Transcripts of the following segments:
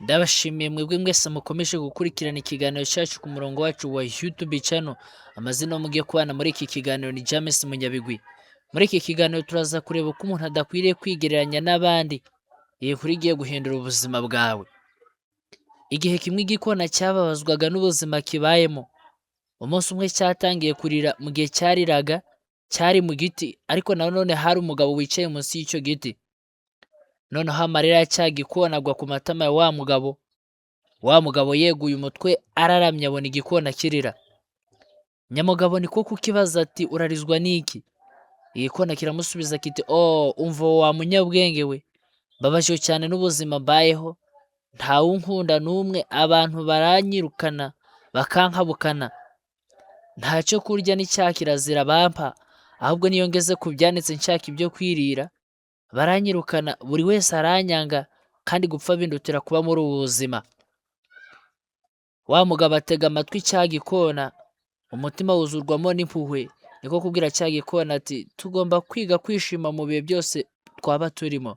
Ndabashimiye mwebwe mwese mukomeje gukurikirana ikiganiro cyacu ku murongo wacu wa YouTube channel. Amazina mugiye kubana muri iki kiganiro ni James Munyabigwi. Muri iki kiganiro turaza kureba uko umuntu adakwiriye kwigereranya n'abandi igihe kuri giye guhindura ubuzima bwawe. Igihe kimwe igikona cyababazwaga n'ubuzima kibayemo. Umunsi umwe cyatangiye kurira mu gihe cyariraga, cyari mu giti, ariko nanone hari umugabo wicaye munsi y'icyo giti. Noneho amarira ya cya gikona agwa ku matama ya wa mugabo yeguye umutwe araramye abona igikona kirira. Nyamugabo niko kukibaza ati urarizwa n'iki? Igikona kiramusubiza kiti umva wa munyabwenge we, mbabajwe cyane n'ubuzima mbayeho, nta wunkunda n'umwe, abantu baranyirukana bakankabukana, ntacyo kurya n'icya kirazira bampa, ahubwo niyo ngeze ku byanitse nshaka ibyo kwirira baranyirukana, buri wese aranyanga, kandi gupfa bindutira kuba muri ubu buzima. Wa mugabo atega amatwi cya gikona, umutima wuzurwamo n'impuhwe, niko kubwira cya gikona ati tugomba kwiga kwishima mu bihe byose twaba turimo.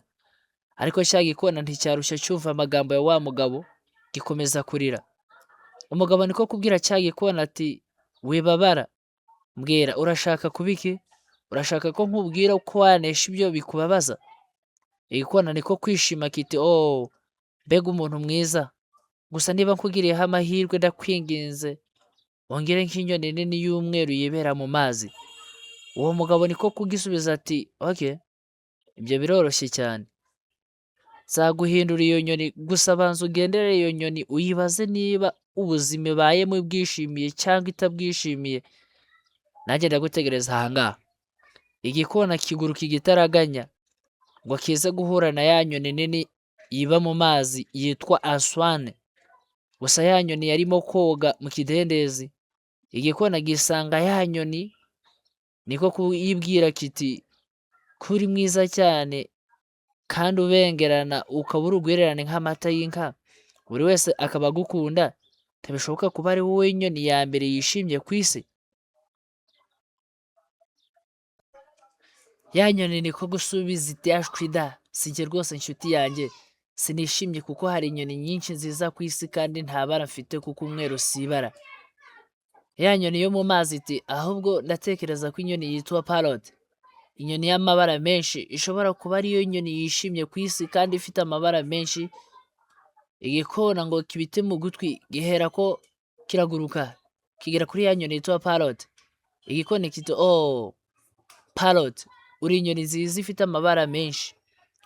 Ariko cya gikona nticyarushya cyumva amagambo ya wa mugabo, gikomeza kurira. Umugabo niko kubwira cya gikona ati wibabara, mbwira urashaka kubiki? Urashaka ko nkubwira uko wanesha ibyo bikubabaza? Igikona niko kwishima kiti mbega umuntu mwiza, gusa niba nkugiriyeho amahirwe ndakwinginze wongere nk'inyoni nini y'umweru yibera mu mazi. Uwo mugabo niko kugisubiza ati ibyo biroroshye cyane, nzaguhindura iyo nyoni, gusa banza ugendere iyo nyoni uyibaze niba ubuzima ibayemo bwishimiye cyangwa itabwishimiye, nanjye ndagutegereza ahangaha. Igikona kiguruka igitaraganya ngo kize guhura na ya nyoni nini yiba mu mazi yitwa Aswane. Gusa ya nyoni yarimo koga mu kidendezi. Igikona gisanga ya nyoni, niko kuyibwira kiti kuri mwiza cyane kandi ubengerana, ukaba urugwererane nk'amata y'inka, buri wese akaba agukunda, ntibishoboka kuba ari wowe nyoni ya mbere yishimye ku isi. Ya nyoni niko gusubiza iti ashwida, sijye rwose inshuti yanjye, sinishimye kuko hari inyoni nyinshi nziza ku isi kandi nta bara mfite kuko umweru si ibara. Ya nyoni yo mu mazi iti ahubwo ndatekereza ko inyoni yitwa parrot, inyoni y'amabara menshi, ishobora kuba ariyo nyoni yishimye ku isi kandi ifite amabara menshi. Igikona ngo kibite mu gutwi, gihera ko kiraguruka kigera kuri ya nyoni yitwa parrot. Igikona kiti parrot, uri inyoni nziza ifite amabara menshi,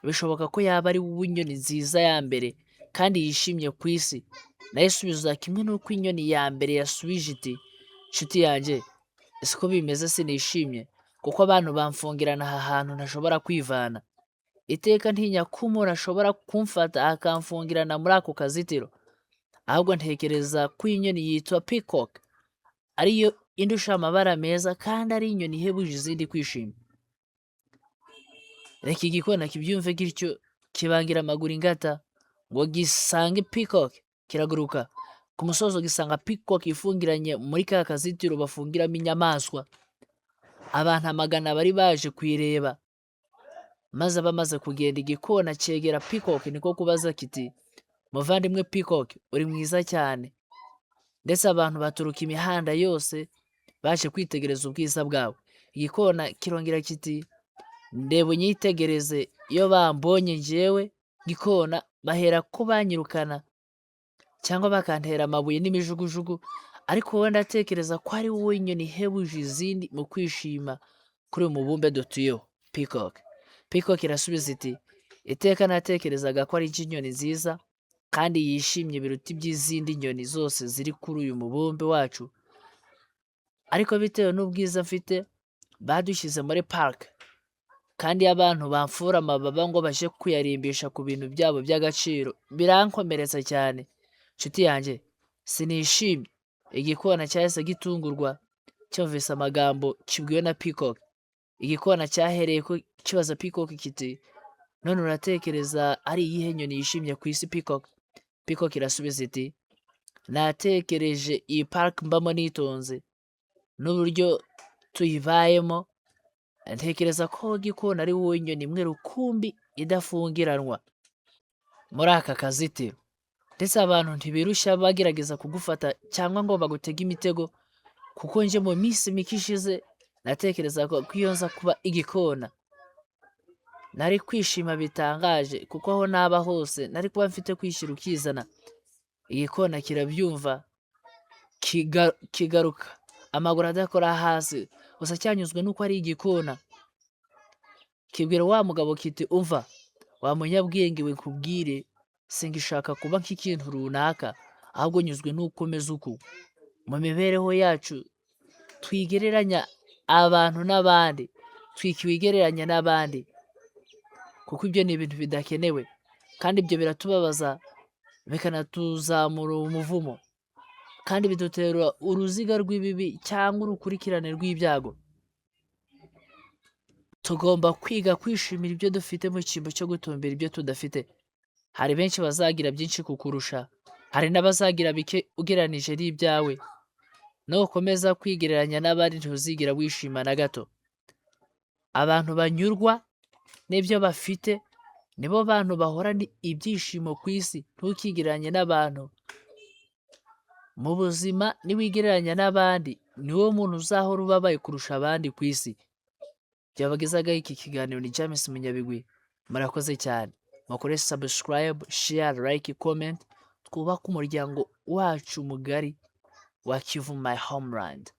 bishoboka ko yaba ari wowe inyoni nziza ya mbere kandi yishimye ku isi. Nayo isubiza kimwe n'uko inyoni ya mbere yasubije iti nshuti yanjye, ese ko bimeze sinishimye kuko abantu bamfungirana aha hantu ntashobora kwivana. Iteka ntinya ko umuntu ashobora kumfata akamfungirana muri ako kazitiro, ahubwo ntekereza ko inyoni yitwa peacock ariyo indusha amabara meza kandi ari inyoni ihebuje izindi kwishima. Reka igikona kibyumve gityo, kibangira amaguru ingata ngo gisange peacock, kiraguruka ku musozo gisanga peacock ifungiranye muri ka kazitiro bafungiramo inyamaswa. Abantu amagana bari baje kuyireba, maze bamaze kugenda igikona cyegera peacock niko kubaza kiti muvandimwe peacock, uri mwiza cyane, ndetse abantu baturuka imihanda yose baje kwitegereza ubwiza bwawe. Igikona kirongera kiti ndeba unyitegereze, iyo bambonye njyewe gikona bahera ko banyirukana cyangwa bakantera amabuye n'imijugujugu, ariko wowe ndatekereza ko ari wowe inyoni ihebuje izindi mu kwishima kuri uyu mubumbe dutuyeho peacock. Peacock irasubiza iti iteka natekerezaga ko ari inyoni nziza kandi yishimye biruta iby'izindi nyoni zose ziri kuri uyu mubumbe wacu, ariko bitewe n'ubwiza mfite badushyize muri park, kandi abantu bamfura amababa ngo baje kuyarimbisha ku bintu byabo by'agaciro, birankomeretsa cyane. Nshuti yanjye sinishimye. Igikona cyahise gitungurwa cyumvise amagambo kibwiwe na peacock. Igikona cyahereye ko kibaza peacock kiti none uratekereza ari iyihe nyoni yishimye ku isi peacock? Peacock irasubiza iti natekereje iyi park mbamo nitonze n'uburyo tuyibayemo, ntekereza ko gikona ari wowe nyoni imwe rukumbi idafungiranwa muri aka kazitiro. ndetse abantu ntibirushya bagerageza kugufata cyangwa ngo bagutege imitego, kuko nje mu minsi mike ishize natekereza ko iyo nza kuba igikona nari kwishima bitangaje, kuko aho naba hose nari kuba mfite kwishyira ukizana. Igikona kirabyumva kigaruka amaguru adakora hasi, gusa cyanyuzwe nuko ari igikona. Kibwira wa mugabo kiti umva wa munyabwenge we, nkubwire singishaka kuba nk'ikintu runaka, ahubwo nyuzwe nuko umeze uku. Mu mibereho yacu twigereranya abantu n'abandi, twikigereranya n'abandi, kuko ibyo ni ibintu bidakenewe kandi ibyo biratubabaza bikanatuzamura umuvumo, kandi bidutera uruziga rw'ibibi cyangwa urukurikirane rw'ibyago. Tugomba kwiga kwishimira ibyo dufite mu cyimbo cyo gutumbira ibyo tudafite. Hari benshi bazagira byinshi kukurusha, hari n'abazagira bike ugereranije n'ibyawe. Nukomeza kwigereranya n'abandi ntuzigira wishima na gato. Abantu banyurwa n'ibyo bafite nibo bantu bahorana ibyishimo ku isi. Ntukigereranye n'abantu. Mu buzima niwigereranya n'abandi niwo muntu uzahora ubabaye kurusha abandi ku isi. Byabagezagaho iki kiganiro ni James Munyabigwi. Murakoze cyane. Mukore subscribe, share, like, comment. Twubake umuryango wacu mugari wa Kivu My Homeland.